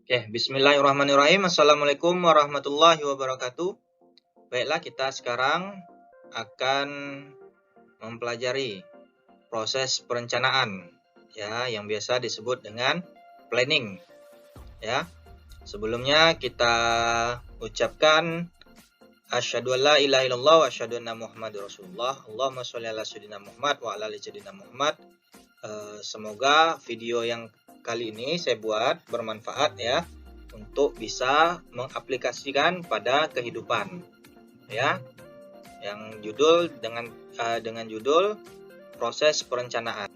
Oke, bismillahirrahmanirrahim. Assalamualaikum warahmatullahi wabarakatuh. Baiklah, kita sekarang akan mempelajari proses perencanaan, ya, yang biasa disebut dengan planning, ya. Sebelumnya kita ucapkan asyhadu an la ilaha illallah wa asyhadu anna muhammadar rasulullah. Allahumma sholli ala sayyidina Muhammad wa ala ali sayyidina Muhammad. Semoga video yang kali ini saya buat bermanfaat ya, untuk bisa mengaplikasikan pada kehidupan, ya. Yang judul dengan judul proses perencanaan.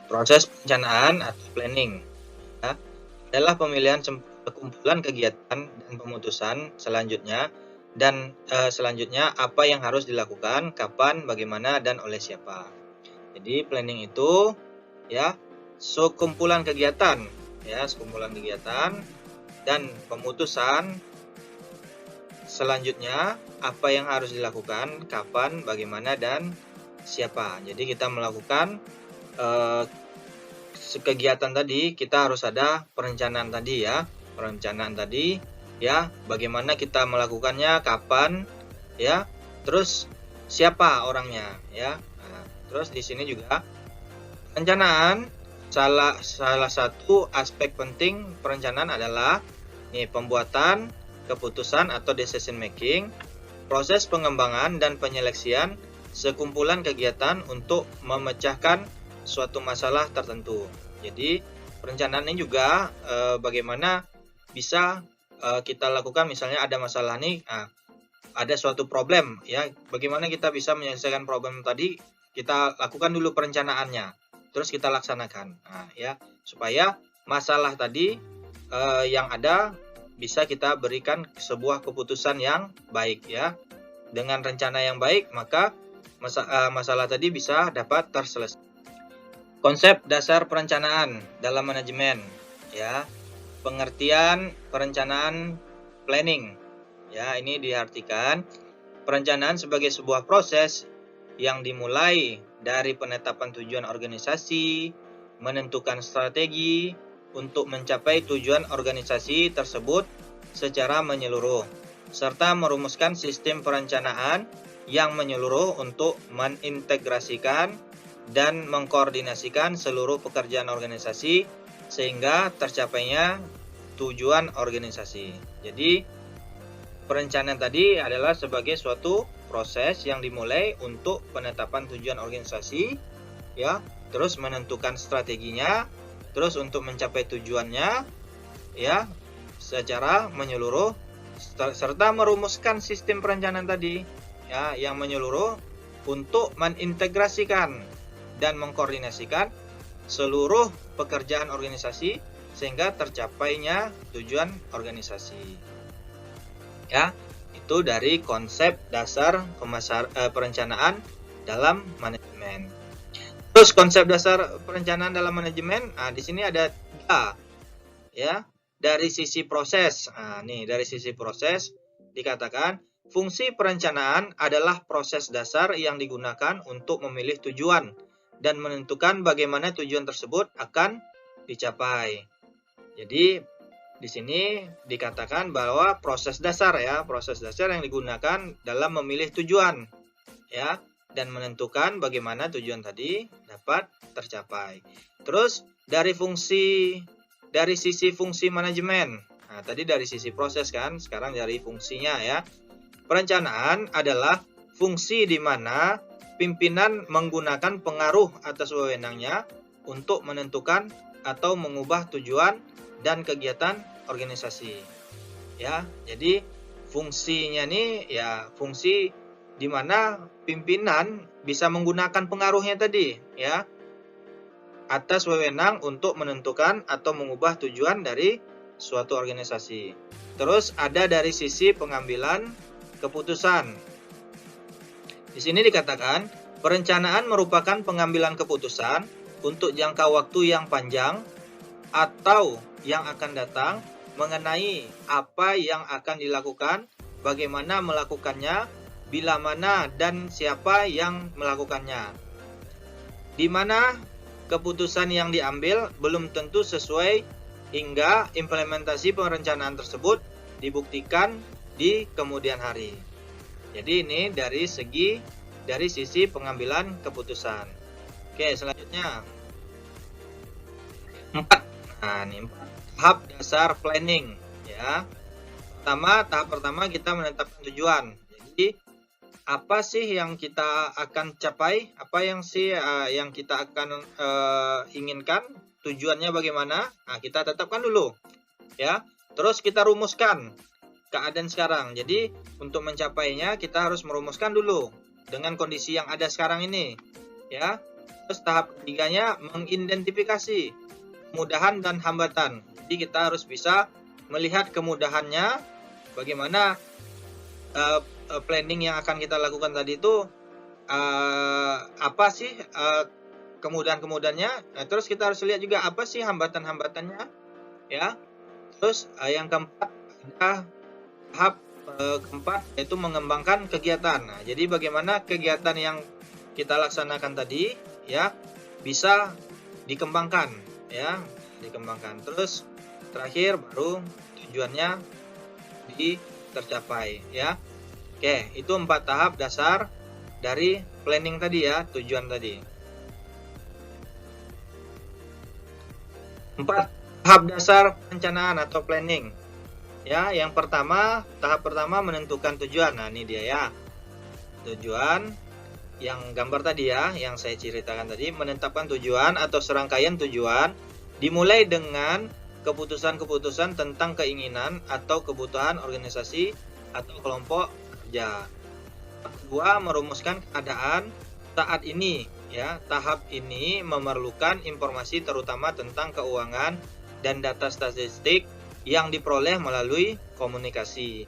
Proses perencanaan atau planning, ya, adalah pemilihan kumpulan kegiatan dan pemutusan selanjutnya selanjutnya apa yang harus dilakukan, kapan, bagaimana, dan oleh siapa. Jadi planning itu ya sekumpulan kegiatan dan pemutusan selanjutnya apa yang harus dilakukan, kapan, bagaimana, dan siapa. Jadi kita melakukan kegiatan tadi, kita harus ada perencanaan tadi ya, bagaimana kita melakukannya, kapan, ya, terus siapa orangnya, ya. Nah, terus di sini juga perencanaan, salah satu aspek penting perencanaan adalah pembuatan keputusan atau decision making, proses pengembangan dan penyeleksian sekumpulan kegiatan untuk memecahkan suatu masalah tertentu. Jadi perencanaan ini juga bagaimana bisa kita lakukan, misalnya ada masalah nih, ada suatu problem, ya, bagaimana kita bisa menyelesaikan problem tadi, kita lakukan dulu perencanaannya, terus kita laksanakan, ya, supaya masalah tadi yang ada bisa kita berikan sebuah keputusan yang baik, ya. Dengan rencana yang baik, maka masalah tadi bisa dapat terselesaikan. Konsep dasar perencanaan dalam manajemen, ya. Pengertian perencanaan planning, ya, ini diartikan perencanaan sebagai sebuah proses yang dimulai dari penetapan tujuan organisasi, menentukan strategi untuk mencapai tujuan organisasi tersebut secara menyeluruh, serta merumuskan sistem perencanaan yang menyeluruh untuk mengintegrasikan dan mengkoordinasikan seluruh pekerjaan organisasi sehingga tercapainya tujuan organisasi. Jadi perencanaan tadi adalah sebagai suatu proses yang dimulai untuk penetapan tujuan organisasi, ya, terus menentukan strateginya, terus untuk mencapai tujuannya, ya, secara menyeluruh, serta merumuskan sistem perencanaan tadi, ya, yang menyeluruh untuk mengintegrasikan dan mengkoordinasikan seluruh pekerjaan organisasi sehingga tercapainya tujuan organisasi. Ya, itu dari konsep dasar perencanaan dalam manajemen. Terus konsep dasar perencanaan dalam manajemen, di sini ada 3, ya. Dari sisi proses, dari sisi proses dikatakan fungsi perencanaan adalah proses dasar yang digunakan untuk memilih tujuan dan menentukan bagaimana tujuan tersebut akan dicapai. Jadi di sini dikatakan bahwa proses dasar yang digunakan dalam memilih tujuan, ya, dan menentukan bagaimana tujuan tadi dapat tercapai. Terus dari sisi fungsi manajemen. Tadi dari sisi proses kan, sekarang dari fungsinya, ya. Perencanaan adalah fungsi di mana pimpinan menggunakan pengaruh atas wewenangnya untuk menentukan atau mengubah tujuan dan kegiatan organisasi, ya. Jadi fungsinya nih, ya, fungsi di mana pimpinan bisa menggunakan pengaruhnya tadi, ya, atas wewenang untuk menentukan atau mengubah tujuan dari suatu organisasi. Terus ada dari sisi pengambilan keputusan. Di sini dikatakan perencanaan merupakan pengambilan keputusan untuk jangka waktu yang panjang atau yang akan datang mengenai apa yang akan dilakukan, bagaimana melakukannya, bila mana dan siapa yang melakukannya. Di mana keputusan yang diambil belum tentu sesuai hingga implementasi perencanaan tersebut dibuktikan di kemudian hari. Jadi ini dari sisi pengambilan keputusan. Oke, selanjutnya 4. Nah, ini 4 tahap dasar planning ya. Tahap pertama kita menetapkan tujuan. Jadi apa sih yang kita akan capai? Apa yang kita akan inginkan? Tujuannya bagaimana? Nah, kita tetapkan dulu ya. Terus kita rumuskan keadaan sekarang. Jadi untuk mencapainya kita harus merumuskan dulu dengan kondisi yang ada sekarang ini ya. Terus tahap ketiganya mengidentifikasi kemudahan dan hambatan. Jadi kita harus bisa melihat kemudahannya, bagaimana planning yang akan kita lakukan tadi itu apa sih kemudahan-kemudahannya. Nah, terus kita harus lihat juga apa sih hambatan-hambatannya ya. Terus yang keempat ada tahap keempat, yaitu mengembangkan kegiatan. Nah, jadi bagaimana kegiatan yang kita laksanakan tadi ya bisa dikembangkan ya, Terus terakhir baru tujuannya tercapai ya. Oke, itu 4 tahap dasar dari planning tadi ya, tujuan tadi. 4 tahap dasar perencanaan atau planning. Ya, yang pertama, tahap pertama menentukan tujuan. Nah, ini dia ya. Tujuan yang gambar tadi ya, yang saya ceritakan tadi, menetapkan tujuan atau serangkaian tujuan dimulai dengan keputusan-keputusan tentang keinginan atau kebutuhan organisasi atau kelompok kerja. Kedua, merumuskan keadaan saat ini ya. Tahap ini memerlukan informasi terutama tentang keuangan dan data statistik yang diperoleh melalui komunikasi.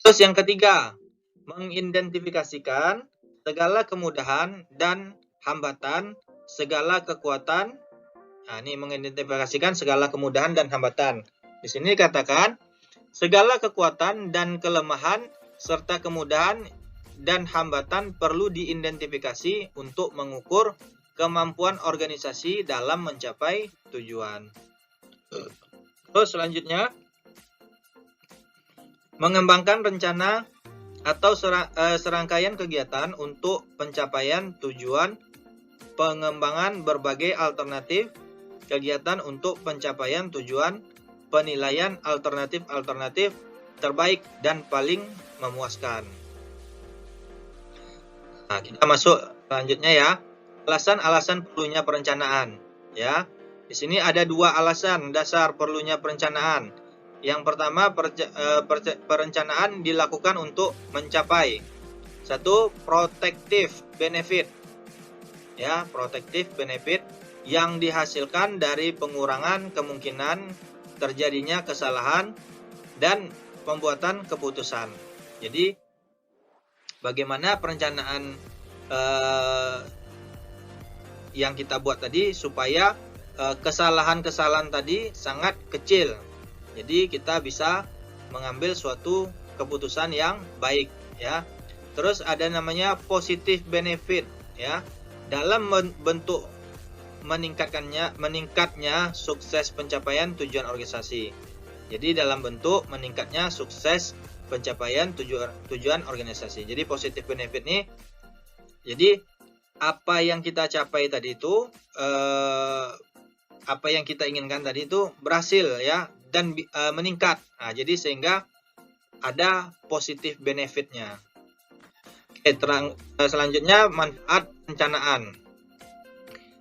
Terus yang ketiga, mengidentifikasikan segala kemudahan dan hambatan, segala kekuatan. Nah, ini mengidentifikasikan segala kemudahan dan hambatan. Di sini dikatakan segala kekuatan dan kelemahan serta kemudahan dan hambatan perlu diidentifikasi untuk mengukur kemampuan organisasi dalam mencapai tujuan. Terus selanjutnya, mengembangkan rencana atau serangkaian kegiatan untuk pencapaian tujuan, pengembangan berbagai alternatif kegiatan untuk pencapaian tujuan, penilaian alternatif terbaik dan paling memuaskan. Nah, kita masuk selanjutnya ya. Alasan-alasan perlunya perencanaan ya. Di sini ada 2 alasan dasar perlunya perencanaan. Yang pertama, perencanaan dilakukan untuk mencapai 1. Protective benefit ya, protective benefit yang dihasilkan dari pengurangan kemungkinan terjadinya kesalahan dan pembuatan keputusan. Jadi bagaimana perencanaan yang kita buat tadi supaya kesalahan-kesalahan tadi sangat kecil. Jadi kita bisa mengambil suatu keputusan yang baik ya. Terus ada namanya positive benefit ya. Dalam bentuk meningkatnya sukses pencapaian tujuan organisasi. Jadi dalam bentuk meningkatnya sukses pencapaian tujuan organisasi. Jadi positive benefit ini, jadi apa yang kita capai tadi itu, apa yang kita inginkan tadi itu berhasil ya, dan meningkat. Nah, jadi sehingga ada positif benefitnya. Oke, selanjutnya manfaat perencanaan.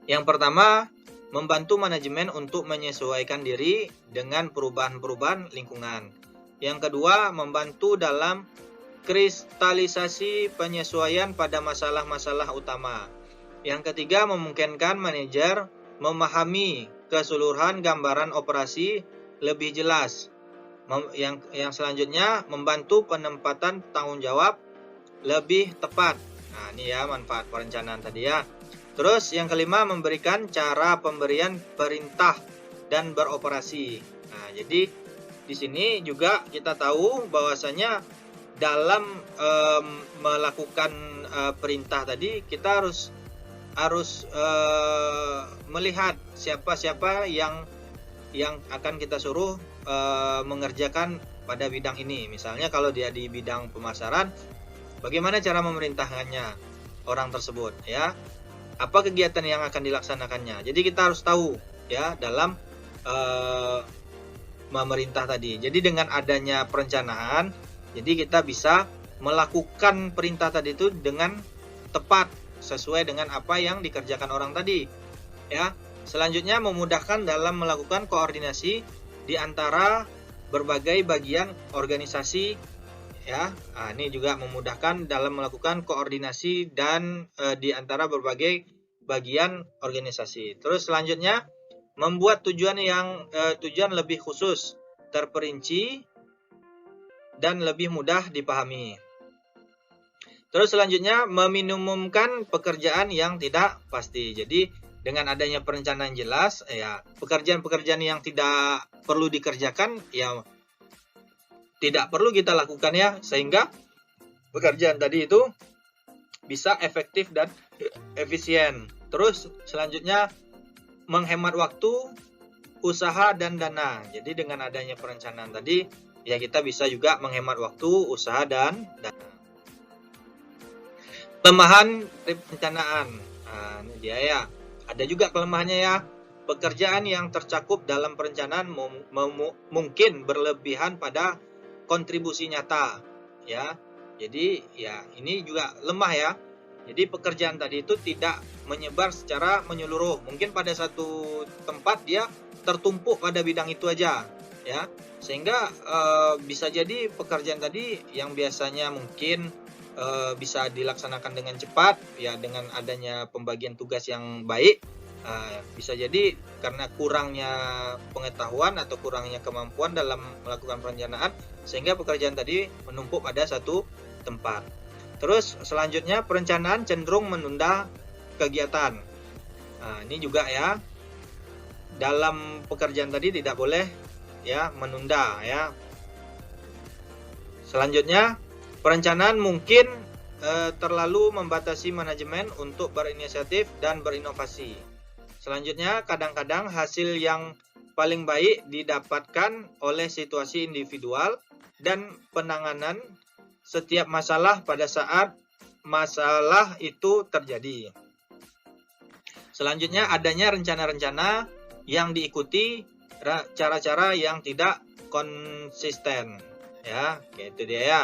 Yang pertama, membantu manajemen untuk menyesuaikan diri dengan perubahan-perubahan lingkungan. Yang kedua, membantu dalam kristalisasi penyesuaian pada masalah-masalah utama. Yang ketiga, memungkinkan manajer memahami keseluruhan gambaran operasi lebih jelas. Yang selanjutnya, membantu penempatan tanggung jawab lebih tepat. Nah, ini ya manfaat perencanaan tadi ya. Terus yang kelima, memberikan cara pemberian perintah dan beroperasi. Nah, jadi di sini juga kita tahu bahwasanya dalam melakukan perintah tadi kita harus harus melihat siapa-siapa yang akan kita suruh mengerjakan pada bidang ini. Misalnya kalau dia di bidang pemasaran, bagaimana cara memerintahkannya orang tersebut, ya? Apa kegiatan yang akan dilaksanakannya? Jadi kita harus tahu, ya, dalam memerintah tadi. Jadi dengan adanya perencanaan, jadi kita bisa melakukan perintah tadi itu dengan tepat sesuai dengan apa yang dikerjakan orang tadi, ya. Selanjutnya memudahkan dalam melakukan koordinasi di antara berbagai bagian organisasi, ya. Nah, ini juga memudahkan dalam melakukan koordinasi dan di antara berbagai bagian organisasi. Terus selanjutnya membuat tujuan lebih khusus, terperinci, dan lebih mudah dipahami. Terus selanjutnya meminimumkan pekerjaan yang tidak pasti. Jadi dengan adanya perencanaan jelas, ya, pekerjaan-pekerjaan yang tidak perlu dikerjakan, ya, tidak perlu kita lakukan, ya, sehingga pekerjaan tadi itu bisa efektif dan efisien. Terus selanjutnya menghemat waktu, usaha, dan dana. Jadi dengan adanya perencanaan tadi, ya, kita bisa juga menghemat waktu, usaha, dan dana. Kelemahan perencanaan. Nah, ini dia, ya. Ada juga kelemahannya, ya. Pekerjaan yang tercakup dalam perencanaan mungkin berlebihan pada kontribusi nyata, ya. Jadi, ya, ini juga lemah, ya. Jadi pekerjaan tadi itu tidak menyebar secara menyeluruh. Mungkin pada satu tempat dia tertumpuk pada bidang itu aja, ya. Sehingga bisa jadi pekerjaan tadi yang biasanya mungkin bisa dilaksanakan dengan cepat, ya, dengan adanya pembagian tugas yang baik, bisa jadi karena kurangnya pengetahuan atau kurangnya kemampuan dalam melakukan perencanaan, sehingga pekerjaan tadi menumpuk pada satu tempat. Terus selanjutnya perencanaan cenderung menunda kegiatan. Nah, ini juga, ya, dalam pekerjaan tadi tidak boleh, ya, menunda, ya. Selanjutnya perencanaan mungkin terlalu membatasi manajemen untuk berinisiatif dan berinovasi. Selanjutnya kadang-kadang hasil yang paling baik didapatkan oleh situasi individual dan penanganan setiap masalah pada saat masalah itu terjadi. Selanjutnya adanya rencana-rencana yang diikuti cara-cara yang tidak konsisten, ya. Itu dia, ya,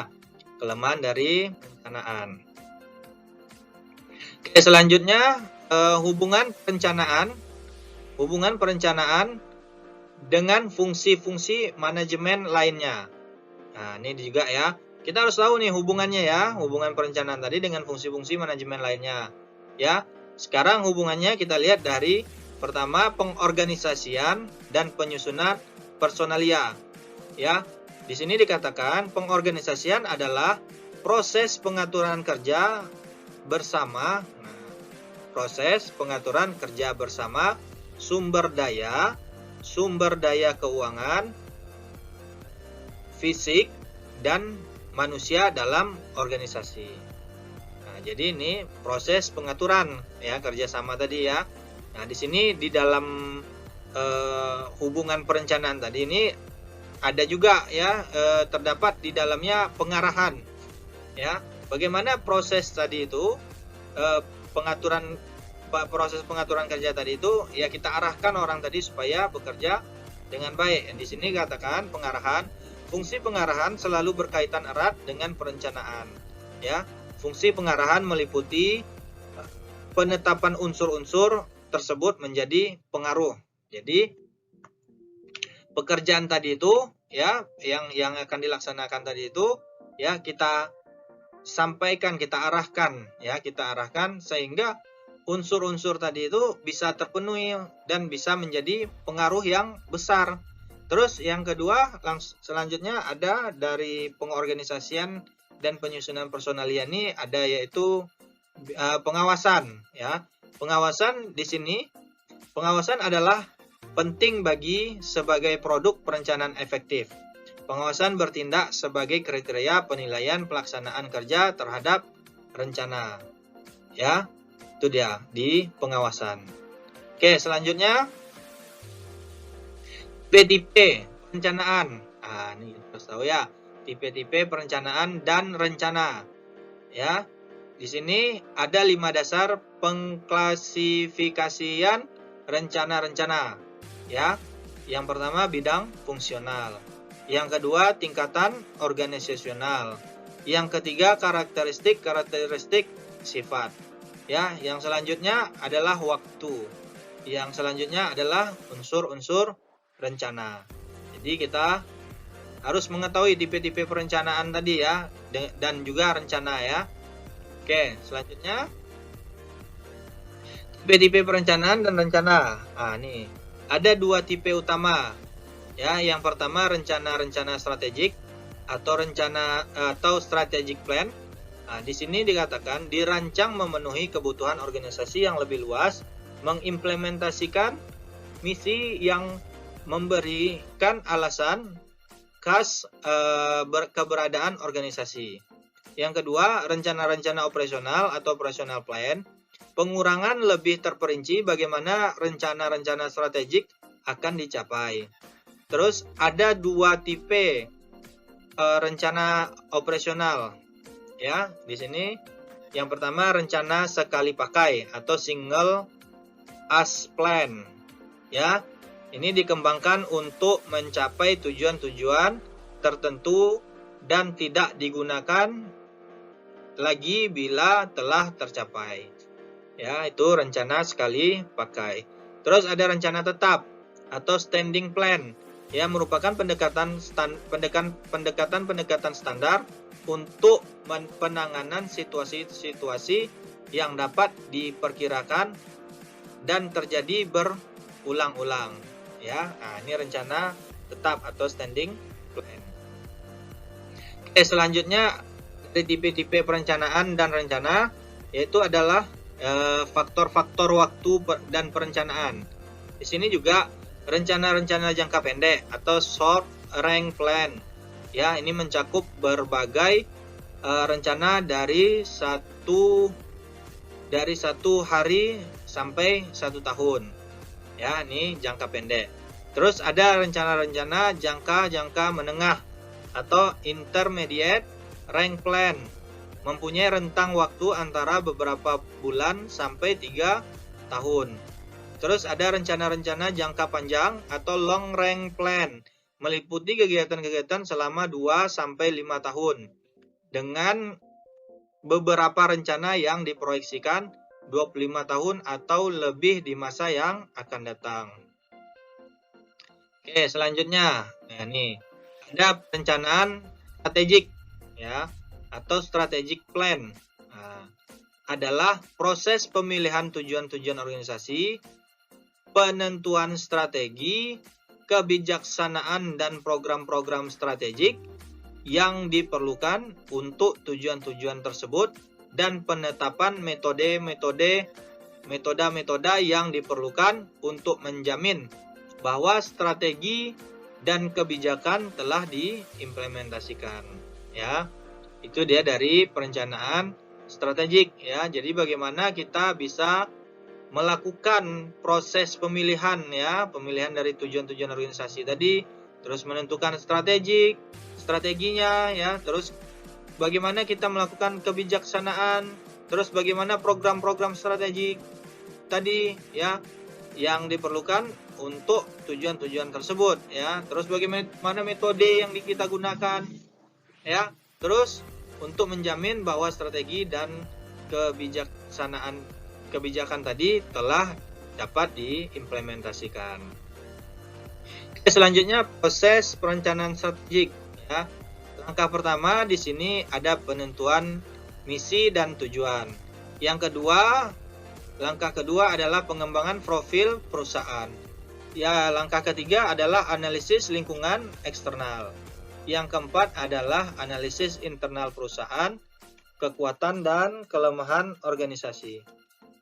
kelemahan dari perencanaan. Oke, selanjutnya hubungan perencanaan dengan fungsi-fungsi manajemen lainnya. Nah, ini juga, ya. Kita harus tahu nih hubungannya, ya, hubungan perencanaan tadi dengan fungsi-fungsi manajemen lainnya, ya. Sekarang hubungannya kita lihat dari pertama pengorganisasian dan penyusunan personalia, ya. Di sini dikatakan pengorganisasian adalah proses pengaturan kerja bersama. Nah, proses pengaturan kerja bersama sumber daya keuangan, fisik, dan manusia dalam organisasi. Nah, jadi ini proses pengaturan, ya, kerjasama tadi, ya. Nah, di sini di dalam hubungan perencanaan tadi ini ada juga, ya, terdapat di dalamnya pengarahan, ya. Bagaimana proses tadi itu proses pengaturan kerja tadi itu, ya, kita arahkan orang tadi supaya bekerja dengan baik. Di sini katakan pengarahan. Fungsi pengarahan selalu berkaitan erat dengan perencanaan, ya. Fungsi pengarahan meliputi penetapan unsur-unsur tersebut menjadi pengaruh. Jadi pekerjaan tadi itu, ya, yang akan dilaksanakan tadi itu, ya, kita sampaikan, kita arahkan, ya, sehingga unsur-unsur tadi itu bisa terpenuhi dan bisa menjadi pengaruh yang besar. Terus yang kedua, selanjutnya ada dari pengorganisasian dan penyusunan personalia ini ada yaitu pengawasan, ya. Pengawasan di sini, pengawasan adalah penting bagi sebagai produk perencanaan efektif. Pengawasan bertindak sebagai kriteria penilaian pelaksanaan kerja terhadap rencana, ya. Itu dia di pengawasan. Oke, selanjutnya tipe-tipe perencanaan. Ini harus tahu ya, tipe-tipe perencanaan dan rencana. Ya, di sini ada 5 dasar pengklasifikasian rencana-rencana. Ya, yang pertama bidang fungsional. Yang kedua tingkatan organisasional. Yang ketiga karakteristik sifat. Ya, yang selanjutnya adalah waktu. Yang selanjutnya adalah unsur-unsur rencana. Jadi kita harus mengetahui tipe-tipe perencanaan tadi ya, dan juga rencana ya. Oke, selanjutnya tipe-tipe perencanaan dan rencana. Nih ada 2 tipe utama. Ya, yang pertama rencana-rencana strategik atau strategic plan. Di sini dikatakan dirancang memenuhi kebutuhan organisasi yang lebih luas, mengimplementasikan misi yang memberikan alasan khas keberadaan organisasi. Yang kedua, rencana-rencana operasional atau operational plan, pengurangan lebih terperinci bagaimana rencana-rencana strategik akan dicapai. Terus ada 2 tipe rencana operasional. Ya, di sini yang pertama rencana sekali pakai atau single use plan. Ya, ini dikembangkan untuk mencapai tujuan-tujuan tertentu dan tidak digunakan lagi bila telah tercapai. Ya, itu rencana sekali pakai. Terus ada rencana tetap atau standing plan. Ya, merupakan pendekatan standar untuk penanganan situasi-situasi yang dapat diperkirakan dan terjadi berulang-ulang. Ya, ini rencana tetap atau standing plan. Oke, selanjutnya dari tipe-tipe perencanaan dan rencana yaitu adalah faktor-faktor waktu dan perencanaan. Di sini juga rencana-rencana jangka pendek atau short range plan. Ya, ini mencakup berbagai rencana dari satu hari sampai 1 tahun. Ya, ini jangka pendek. Terus ada rencana-rencana jangka menengah atau intermediate range plan, mempunyai rentang waktu antara beberapa bulan sampai 3 tahun. Terus ada rencana-rencana jangka panjang atau long range plan, meliputi kegiatan-kegiatan selama 2 sampai 5 tahun dengan beberapa rencana yang diproyeksikan 25 tahun atau lebih di masa yang akan datang. Oke, selanjutnya nih ada perencanaan strategik ya atau strategic plan. Adalah proses pemilihan tujuan-tujuan organisasi, penentuan strategi, kebijaksanaan dan program-program strategik yang diperlukan untuk tujuan-tujuan tersebut dan penetapan metode yang diperlukan untuk menjamin bahwa strategi dan kebijakan telah diimplementasikan. Ya, itu dia dari perencanaan strategik ya. Jadi bagaimana kita bisa melakukan proses pemilihan ya, pemilihan dari tujuan-tujuan organisasi tadi, terus menentukan strateginya ya, terus bagaimana kita melakukan kebijaksanaan, terus bagaimana program-program strategik tadi ya yang diperlukan untuk tujuan-tujuan tersebut ya, terus bagaimana metode yang kita gunakan ya, terus untuk menjamin bahwa strategi dan kebijakan tadi telah dapat diimplementasikan. Oke, selanjutnya proses perencanaan strategik ya. Langkah pertama di sini ada penentuan misi dan tujuan. Langkah kedua adalah pengembangan profil perusahaan. Ya, langkah ketiga adalah analisis lingkungan eksternal. Yang keempat adalah analisis internal perusahaan, kekuatan dan kelemahan organisasi.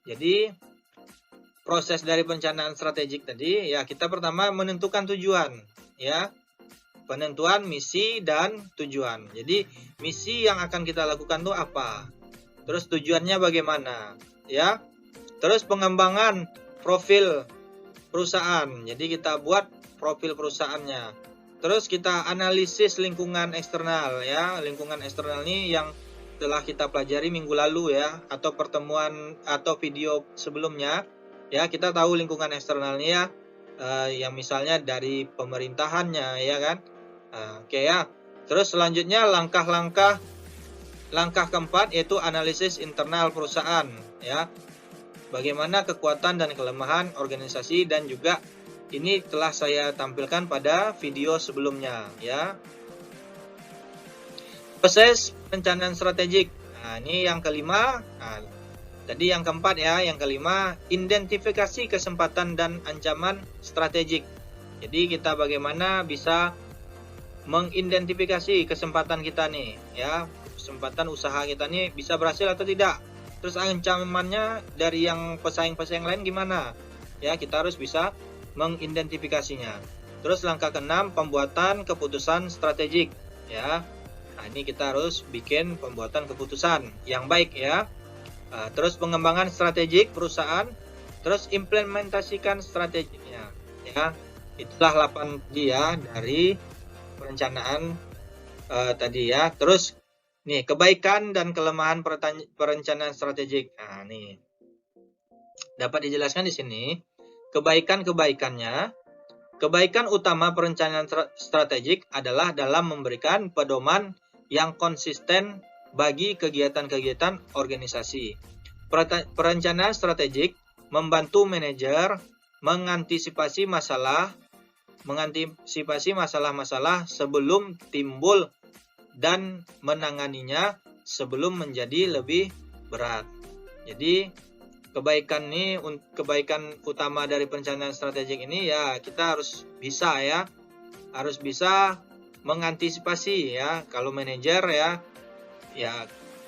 Jadi proses dari perencanaan strategik tadi ya, kita pertama menentukan tujuan ya. Penentuan misi dan tujuan. Jadi misi yang akan kita lakukan itu apa? Terus tujuannya bagaimana? Ya. Terus pengembangan profil perusahaan. Jadi kita buat profil perusahaannya. Terus kita analisis lingkungan eksternal ya. Lingkungan eksternal ini yang telah kita pelajari minggu lalu ya, atau pertemuan atau video sebelumnya ya. Kita tahu lingkungan eksternalnya ya, yang misalnya dari pemerintahannya ya kan. Oke ya. Terus selanjutnya langkah keempat yaitu analisis internal perusahaan ya. Bagaimana kekuatan dan kelemahan organisasi, dan juga ini telah saya tampilkan pada video sebelumnya ya. Proses perencanaan strategik. Nah, ini yang kelima. Nah, tadi yang keempat ya, yang kelima identifikasi kesempatan dan ancaman strategik. Jadi kita bagaimana bisa mengidentifikasi kesempatan kita nih ya, kesempatan usaha kita nih bisa berhasil atau tidak. Terus ancamannya dari yang pesaing-pesaing lain gimana ya, kita harus bisa mengidentifikasinya. Terus langkah keenam pembuatan keputusan strategik ya. Nah, ini kita harus bikin pembuatan keputusan yang baik ya. Terus pengembangan strategik perusahaan, terus implementasikan strateginya ya. Itulah 8 dia dari perencanaan tadi ya. Terus nih kebaikan dan kelemahan perencanaan strategik. Nah, nih dapat dijelaskan di sini kebaikannya. Kebaikan utama perencanaan strategik adalah dalam memberikan pedoman yang konsisten bagi kegiatan-kegiatan organisasi. Perencanaan strategik membantu manajer mengantisipasi masalah-masalah sebelum timbul dan menanganinya sebelum menjadi lebih berat. Jadi kebaikan utama dari perencanaan strategik ini ya, kita harus bisa mengantisipasi ya. Kalau manajer ya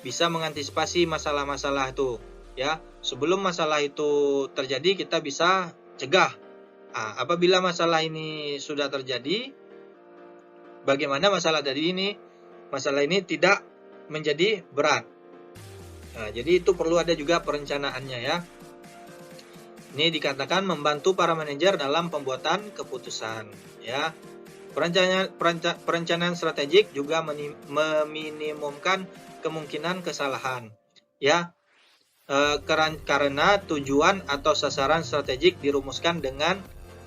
bisa mengantisipasi masalah-masalah itu ya. Sebelum masalah itu terjadi kita bisa cegah. Apabila masalah ini sudah terjadi, bagaimana masalah ini tidak menjadi berat. Nah, jadi itu perlu ada juga perencanaannya ya. Ini dikatakan membantu para manajer dalam pembuatan keputusan ya. Perencanaan strategik juga meminimumkan kemungkinan kesalahan ya. Karena tujuan atau sasaran strategik dirumuskan dengan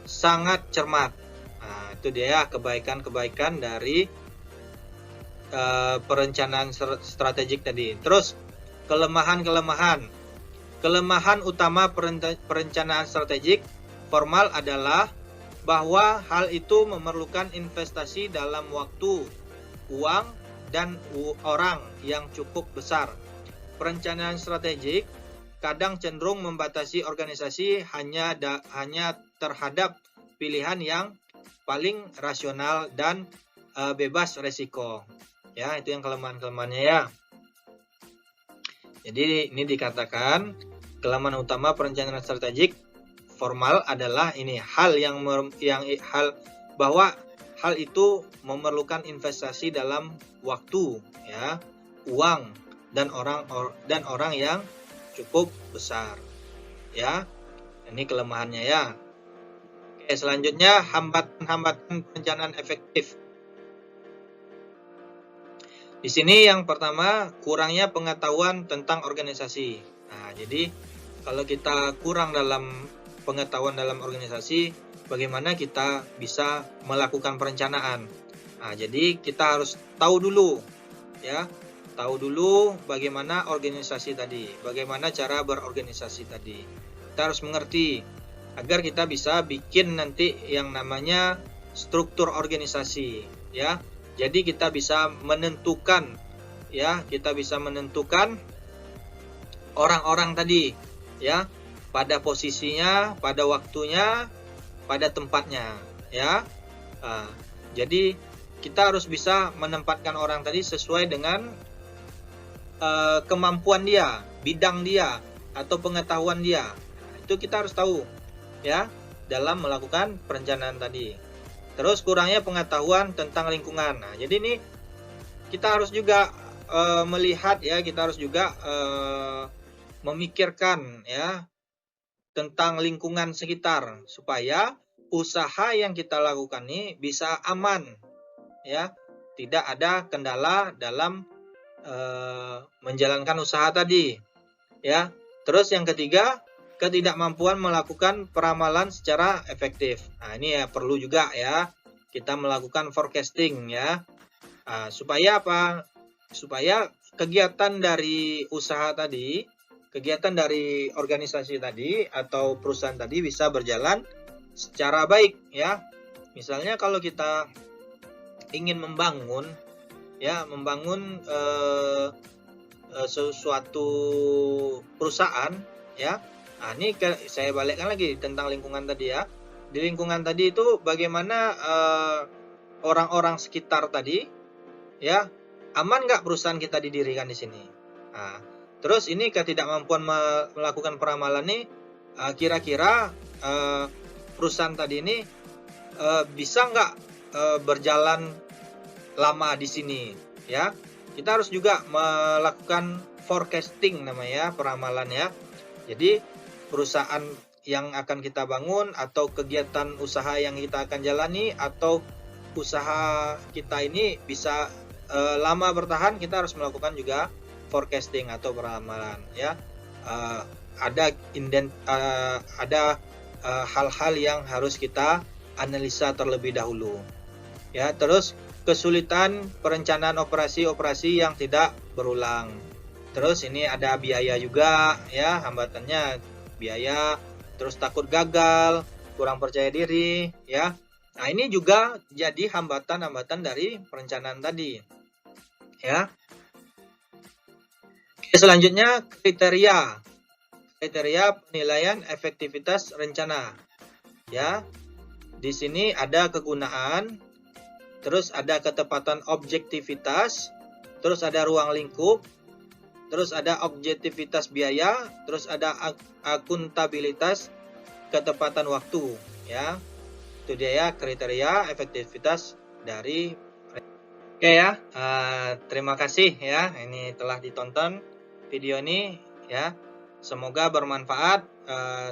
sangat cermat. Nah, itu dia kebaikan dari perencanaan strategik tadi. Terus kelemahan utama perencanaan strategik formal adalah bahwa hal itu memerlukan investasi dalam waktu, uang, dan orang yang cukup besar. Perencanaan strategik kadang cenderung membatasi organisasi hanya terhadap pilihan yang paling rasional dan bebas resiko. Ya, itu yang kelemahan-kelemahannya ya. Jadi ini dikatakan kelemahan utama perencanaan strategik formal adalah ini bahwa hal itu memerlukan investasi dalam waktu ya, uang, dan orang yang cukup besar ya. Ini kelemahannya ya. Oke, selanjutnya hambatan perencanaan efektif. Di sini yang pertama kurangnya pengetahuan tentang organisasi. Nah, jadi kalau kita kurang dalam pengetahuan dalam organisasi, bagaimana kita bisa melakukan perencanaan? Nah, jadi kita harus tahu dulu bagaimana organisasi tadi, bagaimana cara berorganisasi tadi. Kita harus mengerti agar kita bisa bikin nanti yang namanya struktur organisasi ya. Jadi kita bisa menentukan orang-orang tadi ya, pada posisinya, pada waktunya, pada tempatnya ya. Jadi kita harus bisa menempatkan orang tadi sesuai dengan kemampuan dia, bidang dia, atau pengetahuan dia. Itu kita harus tahu ya dalam melakukan perencanaan tadi. Terus kurangnya pengetahuan tentang lingkungan. Nah, jadi ini kita harus juga melihat ya, kita harus juga memikirkan ya tentang lingkungan sekitar supaya usaha yang kita lakukan ini bisa aman, ya, tidak ada kendala dalam menjalankan usaha tadi, ya. Terus yang ketiga, ketidakmampuan melakukan peramalan secara efektif. Nah, ini ya perlu juga ya kita melakukan forecasting ya. Supaya apa? Supaya kegiatan dari usaha tadi, kegiatan dari organisasi tadi atau perusahaan tadi bisa berjalan secara baik ya. Misalnya kalau kita ingin membangun sesuatu perusahaan ya. Nah, ini saya balikkan lagi tentang lingkungan tadi ya. Di lingkungan tadi itu bagaimana orang-orang sekitar tadi ya, aman nggak perusahaan kita didirikan di sini. Nah, terus ini ketidakmampuan melakukan peramalan nih, kira-kira perusahaan tadi ini bisa nggak berjalan lama di sini ya. Kita harus juga melakukan forecasting namanya, peramalan ya. Jadi perusahaan yang akan kita bangun atau kegiatan usaha yang kita akan jalani atau usaha kita ini bisa lama bertahan, kita harus melakukan juga forecasting atau peramalan ya. Ada hal-hal yang harus kita analisa terlebih dahulu ya. Terus kesulitan perencanaan operasi-operasi yang tidak berulang. Terus ini ada biaya juga ya, hambatannya biaya, terus takut gagal, kurang percaya diri ya. Nah, ini juga jadi hambatan-hambatan dari perencanaan tadi ya. Oke, selanjutnya kriteria penilaian efektivitas rencana ya. Di sini ada kegunaan, terus ada ketepatan objektivitas, terus ada ruang lingkup, terus ada objektivitas biaya, terus ada akuntabilitas ketepatan waktu ya. Itu dia ya kriteria efektivitas dari. Oke ya, terima kasih ya, ini telah ditonton video ini ya. Semoga bermanfaat.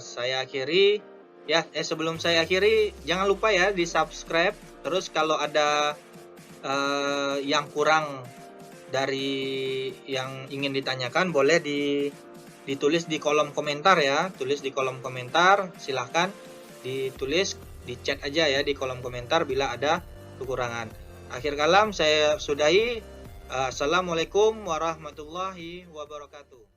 Saya akhiri ya. Sebelum saya akhiri, jangan lupa ya di subscribe. Terus kalau ada yang kurang dari yang ingin ditanyakan, boleh ditulis di kolom komentar ya. Tulis di kolom komentar, silahkan ditulis, di chat aja ya di kolom komentar bila ada kekurangan. Akhir kalam saya sudahi. Assalamualaikum warahmatullahi wabarakatuh.